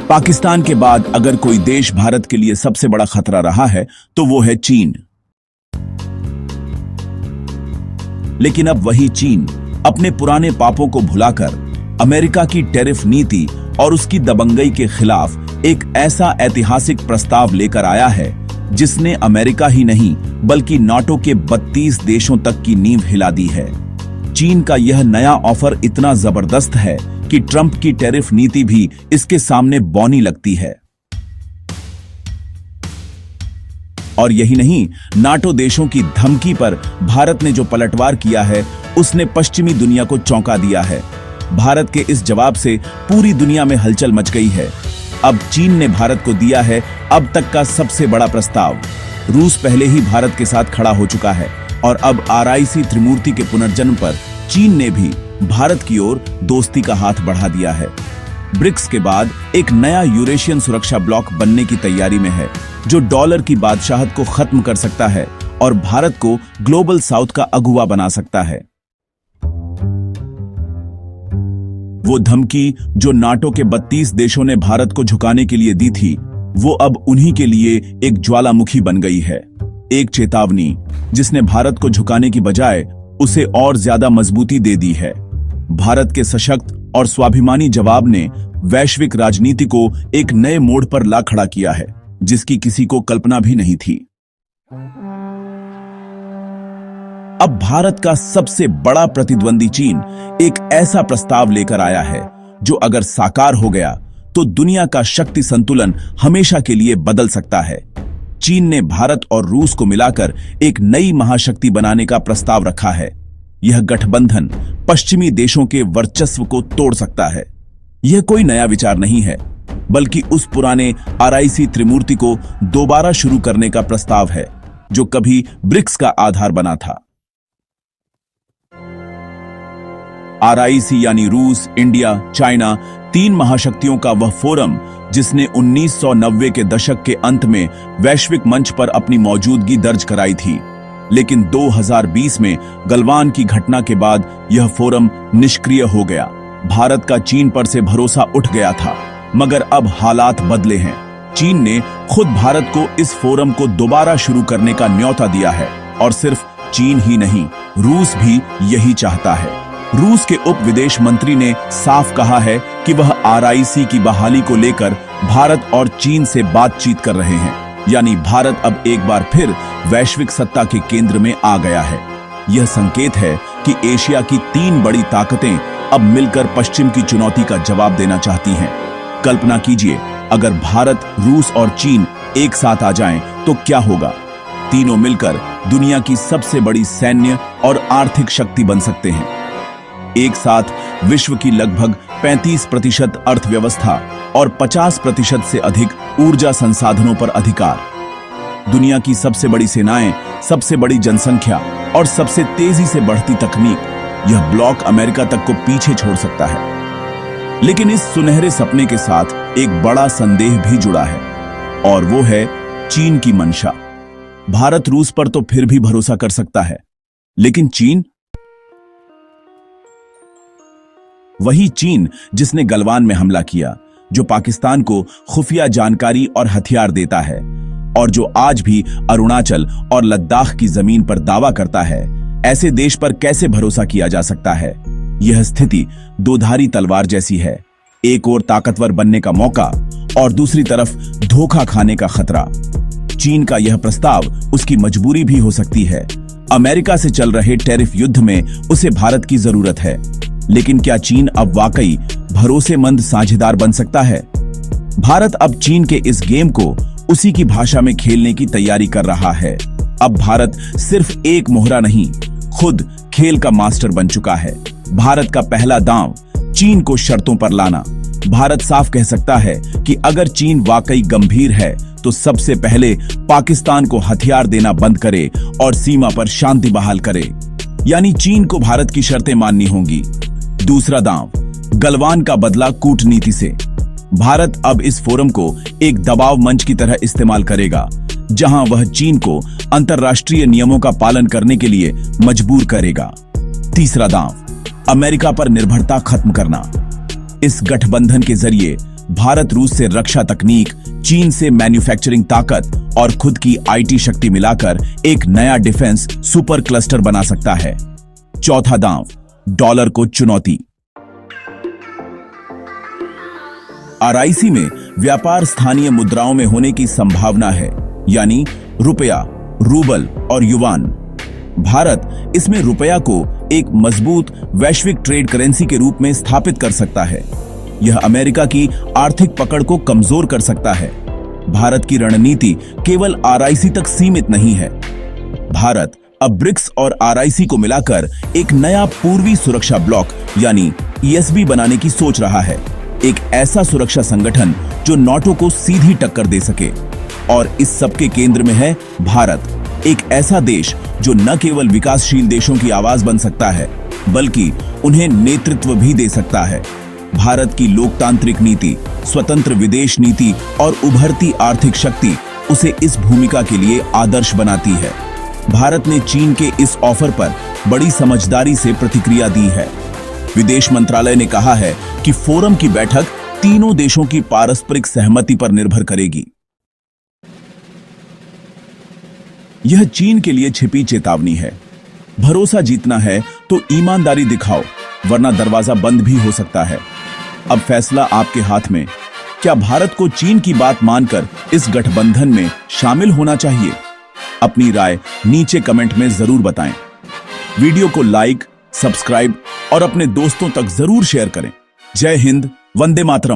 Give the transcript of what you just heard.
पाकिस्तान के बाद अगर कोई देश भारत के लिए सबसे बड़ा खतरा रहा है तो वो है चीन। लेकिन अब वही चीन अपने पुराने पापों को भुलाकर अमेरिका की टैरिफ नीति और उसकी दबंगई के खिलाफ एक ऐसा ऐतिहासिक प्रस्ताव लेकर आया है जिसने अमेरिका ही नहीं बल्कि नाटो के 32 देशों तक की नींव हिला दी है। चीन का यह नया ऑफर इतना जबरदस्त है कि ट्रंप की टैरिफ नीति भी इसके सामने बौनी लगती है। और यही नहीं, नाटो देशों की धमकी पर भारत ने जो पलटवार किया है उसने पश्चिमी दुनिया को चौंका दिया है। भारत के इस जवाब से पूरी दुनिया में हलचल मच गई है। अब चीन ने भारत को दिया है अब तक का सबसे बड़ा प्रस्ताव। रूस पहले ही भारत के साथ खड़ा हो चुका है और अब आरआईसी त्रिमूर्ति के पुनर्जन्म पर चीन ने भी भारत की ओर दोस्ती का हाथ बढ़ा दिया है। ब्रिक्स के बाद एक नया यूरेशियन सुरक्षा ब्लॉक बनने की तैयारी में है जो डॉलर की बादशाहत को खत्म कर सकता है और भारत को ग्लोबल साउथ का अगुवा बना सकता है। वो धमकी जो नाटो के 32 देशों ने भारत को झुकाने के लिए दी थी, वो अब उन्हीं के लिए एक ज्वालामुखी बन गई है। एक चेतावनी जिसने भारत को झुकाने की बजाय उसे और ज्यादा मजबूती दे दी है। भारत के सशक्त और स्वाभिमानी जवाब ने वैश्विक राजनीति को एक नए मोड़ पर ला खड़ा किया है जिसकी किसी को कल्पना भी नहीं थी। अब भारत का सबसे बड़ा प्रतिद्वंदी चीन एक ऐसा प्रस्ताव लेकर आया है जो अगर साकार हो गया तो दुनिया का शक्ति संतुलन हमेशा के लिए बदल सकता है। चीन ने भारत और रूस को मिलाकर एक नई महाशक्ति बनाने का प्रस्ताव रखा है। यह गठबंधन पश्चिमी देशों के वर्चस्व को तोड़ सकता है। यह कोई नया विचार नहीं है बल्कि उस पुराने आरआईसी त्रिमूर्ति को दोबारा शुरू करने का प्रस्ताव है जो कभी ब्रिक्स का आधार बना था। आरआईसी यानी रूस, इंडिया, चाइना, 3 महाशक्तियों का वह फोरम जिसने 1990 के दशक के अंत में वैश्विक मंच पर अपनी मौजूदगी दर्ज कराई थी। लेकिन 2020 में गलवान की घटना के बाद यह फोरम निष्क्रिय हो गया। भारत का चीन पर से भरोसा उठ गया था, मगर अब हालात बदले हैं। चीन ने खुद भारत को इस फोरम को दोबारा शुरू करने का न्योता दिया है और सिर्फ चीन ही नहीं, रूस भी यही चाहता है। रूस के उप विदेश मंत्री ने साफ कहा है कि वह आरआईसी की बहाली को लेकर भारत और चीन से बातचीत कर रहे हैं। यानी भारत अब एक बार फिर वैश्विक सत्ता के केंद्र में आ गया है। यह संकेत है कि एशिया की 3 बड़ी ताकतें अब मिलकर पश्चिम की चुनौती का जवाब देना चाहती हैं। कल्पना कीजिए, अगर भारत, रूस और चीन एक साथ आ जाएं तो क्या होगा। तीनों मिलकर दुनिया की सबसे बड़ी सैन्य और आर्थिक शक्ति बन सकते हैं। एक साथ विश्व की लगभग 35% अर्थव्यवस्था और 50% से अधिक ऊर्जा संसाधनों पर अधिकार। दुनिया की सबसे बड़ी सेनाएं, सबसे बड़ी जनसंख्या और सबसे तेजी से बढ़ती तकनीक, यह ब्लॉक अमेरिका तक को पीछे छोड़ सकता है। लेकिन इस सुनहरे सपने के साथ एक बड़ा संदेह भी जुड़ा है और वो है चीन की मंशा। भारत रूस पर तो फिर भी भरोसा कर सकता है, लेकिन चीन, वही चीन जिसने गलवान में हमला किया, जो पाकिस्तान को खुफिया जानकारी और हथियार देता है और जो आज भी अरुणाचल और लद्दाख की जमीन पर दावा करता है, ऐसे देश पर कैसे भरोसा किया जा सकता है। यह स्थिति दोधारी तलवार जैसी है। एक ओर ताकतवर बनने का मौका और दूसरी तरफ धोखा खाने का खतरा। चीन का यह प्रस्ताव उसकी मजबूरी भी हो सकती है। अमेरिका से चल रहे टैरिफ युद्ध में उसे भारत की जरूरत है, लेकिन क्या चीन अब वाकई भरोसेमंद साझेदार बन सकता है? भारत अब चीन के इस गेम को उसी की भाषा में खेलने की तैयारी कर रहा है। अब भारत सिर्फ एक मोहरा नहीं, खुद खेल का मास्टर बन चुका है। भारत का पहला दांव चीन को शर्तों पर लाना। भारत साफ कह सकता है कि अगर चीन वाकई गंभीर है तो सबसे पहले पाकिस्तान को हथियार देना बंद करे और सीमा पर शांति बहाल करे। यानी चीन को भारत की शर्तें माननी होंगी। दूसरा दांव, गलवान का बदला कूटनीति से। भारत अब इस फोरम को एक दबाव मंच की तरह इस्तेमाल करेगा, जहां वह चीन को अंतर्राष्ट्रीय नियमों का पालन करने के लिए मजबूर करेगा। तीसरा दांव, अमेरिका पर निर्भरता खत्म करना। इस गठबंधन के जरिए भारत रूस से रक्षा तकनीक, चीन से मैन्युफैक्चरिंग ताकत और खुद की आईटी शक्ति मिलाकर एक नया डिफेंस सुपर क्लस्टर बना सकता है। चौथा दांव, डॉलर को चुनौती। आरआईसी में व्यापार स्थानीय मुद्राओं में होने की संभावना है, यानी रुपया, रूबल और युवान। भारत इसमें रुपया को एक मजबूत वैश्विक ट्रेड करेंसी के रूप में स्थापित कर सकता है। यह अमेरिका की आर्थिक पकड़ को कमजोर कर सकता है। भारत की रणनीति केवल आरआईसी तक सीमित नहीं है। भारत अब ब्रिक्स और आरआईसी को मिलाकर एक नया पूर्वी सुरक्षा ब्लॉक यानी ईएसबी बनाने की सोच रहा है। एक ऐसा सुरक्षा संगठन जो नाटो को सीधी टक्कर दे सके। और इस सबके केंद्र में है भारत, एक ऐसा देश जो न केवल विकासशील देशों की आवाज बन सकता है, बल्कि उन्हें नेतृत्व भी दे सकता है। भारत की लोकतांत्रिक नीति, स्वतंत्र विदेश नीति और उभरती आर्थिक शक्ति उसे इस भूमिका के लिए आदर्श बनाती है। भारत ने चीन के इस ऑफर पर बड़ी समझदारी से प्रतिक्रिया दी है। विदेश मंत्रालय ने कहा है कि फोरम की बैठक तीनों देशों की पारस्परिक सहमति पर निर्भर करेगी। यह चीन के लिए छिपी चेतावनी है। भरोसा जीतना है तो ईमानदारी दिखाओ, वरना दरवाजा बंद भी हो सकता है। अब फैसला आपके हाथ में। क्या भारत को चीन की बात मानकर इस गठबंधन में शामिल होना चाहिए? अपनी राय नीचे कमेंट में जरूर बताएं। वीडियो को लाइक, सब्सक्राइब और अपने दोस्तों तक जरूर शेयर करें। जय हिंद, वंदे मातरम।